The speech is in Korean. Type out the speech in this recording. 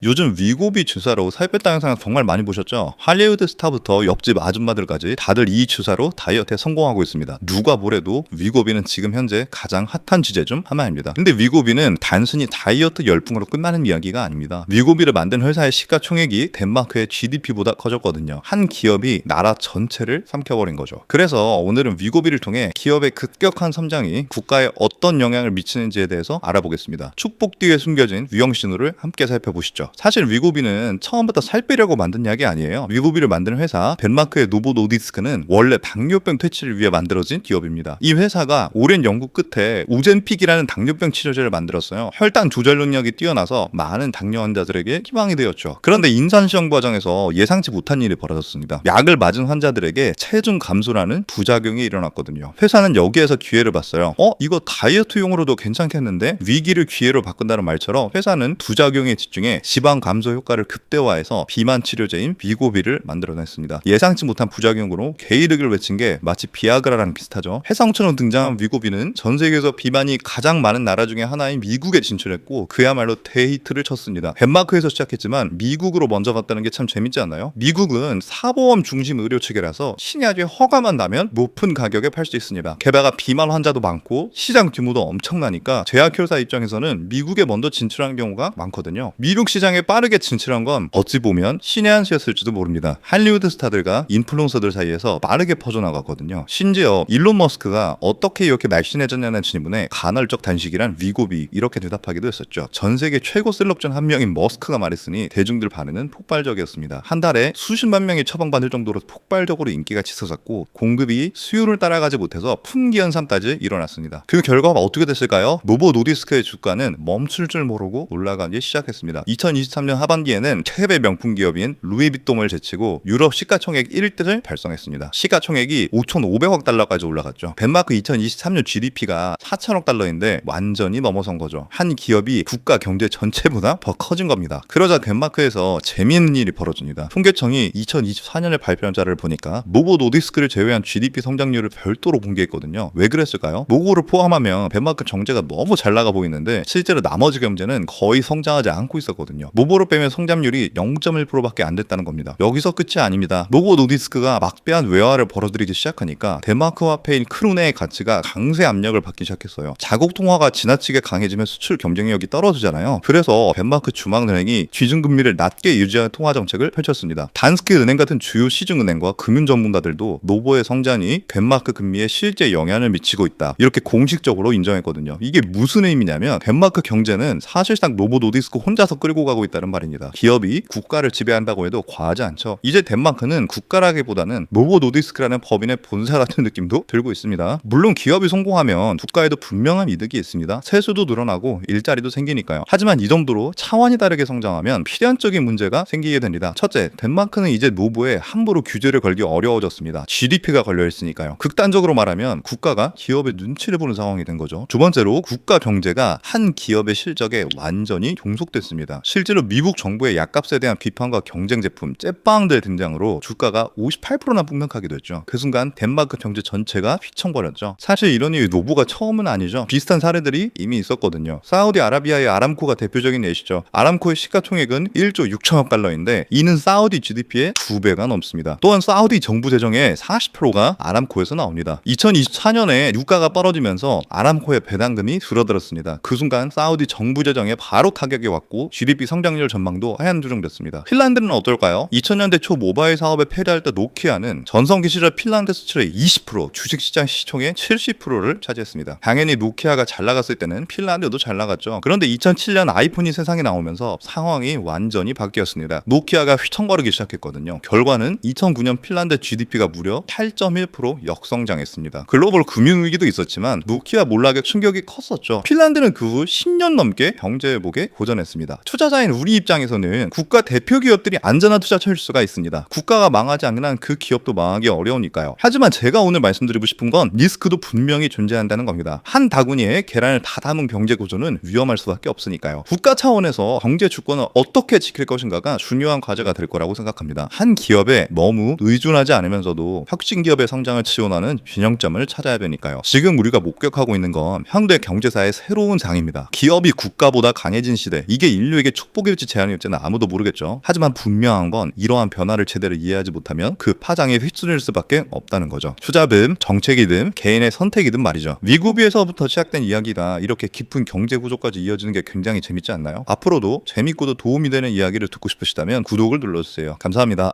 요즘 위고비 주사로 살 뺐다 영상 정말 많이 보셨죠? 할리우드 스타부터 옆집 아줌마들까지 다들 이 주사로 다이어트에 성공하고 있습니다. 누가 뭐래도 위고비는 지금 현재 가장 핫한 주제 중 하나입니다. 근데 위고비는 단순히 다이어트 열풍으로 끝나는 이야기가 아닙니다. 위고비를 만든 회사의 시가총액이 덴마크의 GDP보다 커졌거든요. 한 기업이 나라 전체를 삼켜버린 거죠. 그래서 오늘은 위고비를 통해 기업의 급격한 성장이 국가에 어떤 영향을 미치는지에 대해서 알아보겠습니다. 축복 뒤에 숨겨진 위험 신호를 함께 살펴보시죠. 사실 위고비는 처음부터 살 빼려고 만든 약이 아니에요. 위고비를 만드는 회사 덴마크의 노보 노디스크는 원래 당뇨병 퇴치를 위해 만들어진 기업입니다. 이 회사가 오랜 연구 끝에 우젠픽이라는 당뇨병 치료제를 만들었어요. 혈당 조절 능력이 뛰어나서 많은 당뇨 환자들에게 희망이 되었죠. 그런데 임상시험 과정에서 예상치 못한 일이 벌어졌습니다. 약을 맞은 환자들에게 체중 감소라는 부작용이 일어났거든요. 회사는 여기에서 기회를 봤어요. 이거 다이어트용으로도 괜찮겠는데? 위기를 기회로 바꾼다는 말처럼 회사는 부작용에 집중해 지방 감소 효과를 극대화해서 비만 치료제인 위고비를 만들어냈습니다. 예상치 못한 부작용으로 게이득을 외친 게 마치 비아그라랑 비슷하죠. 해성처럼 등장한 위고비는 전 세계에서 비만이 가장 많은 나라 중에 하나인 미국에 진출했고 그야말로 대히트를 쳤습니다. 덴마크에서 시작했지만 미국으로 먼저 갔다는 게 참 재밌지 않나요? 미국은 사보험 중심 의료 체계라서 신약의 허가만 나면 높은 가격에 팔 수 있습니다. 게다가 비만 환자도 많고 시장 규모도 엄청나니까 제약회사 입장에서는 미국에 먼저 진출한 경우가 많거든요. 미국 시장에 빠르게 진출한 건 어찌 보면 신의 한 수였을지도 모릅니다. 할리우드 스타들과 인플루언서들 사이에서 빠르게 퍼져나갔거든요. 심지어 일론 머스크가 어떻게 이렇게 날씬해졌냐는 질문에 간헐적 단식이란 위고비 이렇게 대답하기도 했었죠. 전 세계 최고 셀럽 중 한 명인 머스크가 말했으니 대중들 반응은 폭발적이었습니다. 한 달에 수십만 명이 처방받을 정도로 폭발적으로 인기가 치솟았고 공급이 수요를 따라가지 못해서 품귀 현상까지 일어났습니다. 그 결과가 어떻게 됐을까요? 노보 노디스크의 주가는 멈출 줄 모르고 올라가기 시작했습니다. 2023년 하반기에는 해외 명품 기업인 루이비통을 제치고 유럽 시가총액 1등을 달성했습니다. 시가총액이 5,500억 달러까지 올라갔죠. 덴마크 2023년 GDP가 4천억 달러인데 완전히 넘어선 거죠. 한 기업이 국가 경제 전체보다 더 커진 겁니다. 그러자 덴마크에서 재미있는 일이 벌어집니다. 통계청이 2024년에 발표한 자료를 보니까 노보 노디스크를 제외한 GDP 성장률을 별도로 공개했거든요. 왜 그랬을까요? 노고를 포함하면 덴마크 경제가 너무 잘 나가 보이는데 실제로 나머지 경제는 거의 성장하지 않고 있었거든요. 노보로 빼면 성장률이 0.1%밖에 안 됐다는 겁니다. 여기서 끝이 아닙니다. 노보 노디스크가 막대한 외화를 벌어들이기 시작하니까 덴마크 화폐인 크루네의 가치가 강세 압력을 받기 시작했어요. 자국 통화가 지나치게 강해지면 수출 경쟁력이 떨어지잖아요. 그래서 덴마크 중앙은행이 기준금리를 낮게 유지하는 통화 정책을 펼쳤습니다. 단스케 은행 같은 주요 시중은행과 금융 전문가들도 노보의 성장이 덴마크 금리에 실제 영향을 미치고 있다. 이렇게 공식적으로 인정했거든요. 이게 무슨 의미냐면 덴마크 경제는 사실상 노보 노디스크 혼자서 끌고 가고 있다는 말입니다. 기업이 국가를 지배한다고 해도 과하지 않죠. 이제 덴마크는 국가라기보다는 노보 노디스크라는 법인의 본사 같은 느낌도 들고 있습니다. 물론 기업이 성공하면 국가에도 분명한 이득이 있습니다. 세수도 늘어나고 일자리도 생기니까요. 하지만 이 정도로 차원이 다르게 성장하면 필연적인 문제가 생기게 됩니다. 첫째, 덴마크는 이제 노보에 함부로 규제를 걸기 어려워졌습니다. GDP가 걸려있으니까요. 극단적으로 말하면 국가가 기업의 눈치를 보는 상황이 된 거죠. 두 번째로 국가 경제가 한 기업의 실적에 완전히 종속됐습니다. 실제로 미국 정부의 약값에 대한 비판과 경쟁 제품, 째빵들 등장으로 주가가 58%나 폭락하기도 했죠. 그 순간 덴마크 경제 전체가 휘청거렸죠. 사실 이런 일이 노보가 처음은 아니죠. 비슷한 사례들이 이미 있었거든요. 사우디아라비아의 아람코가 대표적인 예시죠. 아람코의 시가총액은 1조 6천억 달러인데 이는 사우디 GDP의 2배가 넘습니다. 또한 사우디 정부 재정의 40%가 아람코에서 나옵니다. 2024년에 유가가 떨어지면서 아람코의 배당금이 줄어들었습니다. 그 순간 사우디 정부 재정에 바로 타격이 왔고 GDP 성장률 전망도 하얀두둥됐습니다. 핀란드는 어떨까요? 2000년대 초 모바일 사업에 패배할 때 노키아는 전성기 시절 핀란드 수출의 20%, 주식시장 시총의 70%를 차지했습니다. 당연히 노키아가 잘 나갔을 때는 핀란드도 잘 나갔죠. 그런데 2007년 아이폰이 세상에 나오면서 상황이 완전히 바뀌었습니다. 노키아가 휘청거리기 시작했거든요. 결과는 2009년 핀란드 GDP가 무려 8.1% 역성장했습니다. 글로벌 금융위기도 있었지만 노키아 몰락의 충격이 컸었죠. 핀란드는 그 후 10년 넘게 경제 회복에 고전했습니다. 투자자인 우리 입장에서는 국가 대표 기업들이 안전한 투자 철수가 있습니다. 국가가 망하지 않는 한 그 기업도 망하기 어려우니까요. 하지만 제가 오늘 말씀드리고 싶은 건 리스크도 분명히 존재한다는 겁니다. 한 바구니에 계란을 다 담은 경제 구조는 위험할 수밖에 없으니까요. 국가 차원에서 경제 주권을 어떻게 지킬 것인가가 중요한 과제가 될 거라고 생각합니다. 한 기업에 너무 의존하지 않으면서도 혁신 기업의 성장을 지원하는 균형점을 찾아야 되니까요. 지금 우리가 목격하고 있는 건 현대 경제사의 새로운 장입니다. 기업이 국가보다 강해진 시대, 이게 인류에게 속보일지 제한일지는 아무도 모르겠죠. 하지만 분명한 건 이러한 변화를 제대로 이해하지 못하면 그 파장에 휩쓸릴 수밖에 없다는 거죠. 투자든 정책이든 개인의 선택이든 말이죠. 위구비에서부터 시작된 이야기가 이렇게 깊은 경제 구조까지 이어지는 게 굉장히 재밌지 않나요? 앞으로도 재밌고도 도움이 되는 이야기를 듣고 싶으시다면 구독을 눌러주세요. 감사합니다.